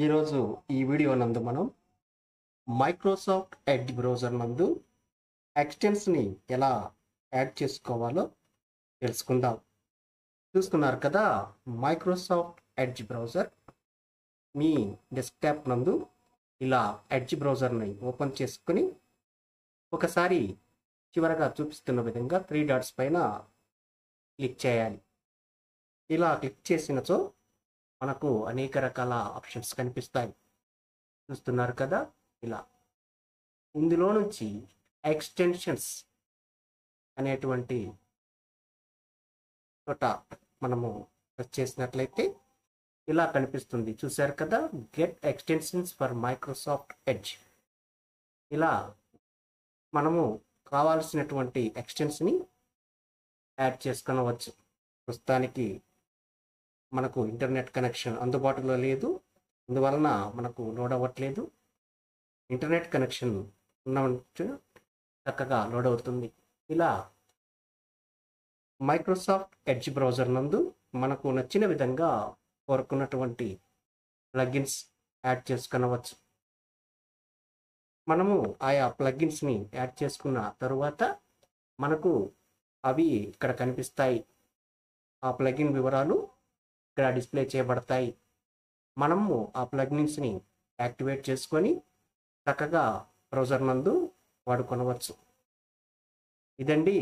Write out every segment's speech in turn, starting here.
ఈరోజు ఈ వీడియో నందు మనం మైక్రోసాఫ్ట్ ఎడ్జ్ బ్రౌజర్ నందు ఎక్స్టెన్స్ని ఎలా యాడ్ చేసుకోవాలో తెలుసుకుందాం. చూస్తున్నారు కదా, మైక్రోసాఫ్ట్ ఎడ్జ్ బ్రౌజర్ మీ డెస్క్టాప్ నందు ఇలా ఎడ్జ్ బ్రౌజర్ని ఓపెన్ చేసుకుని ఒకసారి చివరగా చూపిస్తున్న విధంగా 3 డాట్స్ పైన క్లిక్ చేయాలి. ఇలా క్లిక్ చేసినచో మనకు అనేక రకాల ఆప్షన్స్ కనిపిస్తాయి. చూస్తున్నారు కదా, ఇలా ఇందులో నుంచి ఎక్స్టెన్షన్స్ అనేటువంటి చోట మనము ప్రెస్ చేసినట్లయితే ఇలా కనిపిస్తుంది. చూశారు కదా, get extensions for Microsoft edge. ఇలా మనము కావాల్సినటువంటి ఎక్స్టెన్స్ని యాడ్ చేసుకొనవచ్చు. ప్రస్తుతానికి మనకు ఇంటర్నెట్ కనెక్షన్ అందుబాటులో లేదు, అందువలన మనకు లోడ్ అవ్వట్లేదు. ఇంటర్నెట్ కనెక్షన్ ఉన్న చక్కగా లోడ్ అవుతుంది. ఇలా మైక్రోసాఫ్ట్ ఎడ్జ్ బ్రౌజర్ నందు మనకు నచ్చిన విధంగా కోరుకున్నటువంటి ప్లగిన్స్ యాడ్ చేసుకొనవచ్చు. మనము ఆయా ప్లగిన్స్ని యాడ్ చేసుకున్న తరువాత మనకు అవి ఇక్కడ కనిపిస్తాయి. ఆ ప్లగిన్ వివరాలు ఇక్కడ డిస్ప్లే చేయబడతాయి. మనము ఆ ప్లగిన్స్ని యాక్టివేట్ చేసుకొని చక్కగా బ్రౌజర్ నందు వాడుకొనవచ్చు. ఇదండి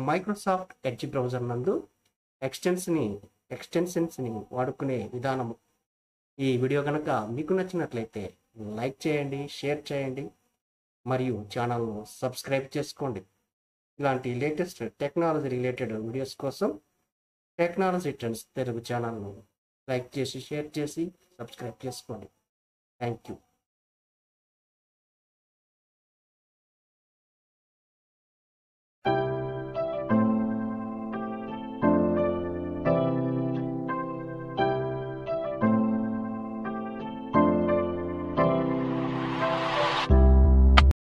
మైక్రోసాఫ్ట్ ఎడ్జ్ బ్రౌజర్ నందు ఎక్స్టెన్షన్స్ని వాడుకునే విధానము. ఈ వీడియో కనుక మీకు నచ్చినట్లయితే లైక్ చేయండి, షేర్ చేయండి మరియు ఛానల్ను సబ్స్క్రైబ్ చేసుకోండి. ఇలాంటి లేటెస్ట్ టెక్నాలజీ రిలేటెడ్ వీడియోస్ కోసం టెక్నాలజీ ట్రెండ్స్ తెలుగు ఛానల్ను లైక్ చేసి, షేర్ చేసి, సబ్స్క్రైబ్ చేసుకోండి. Thank you.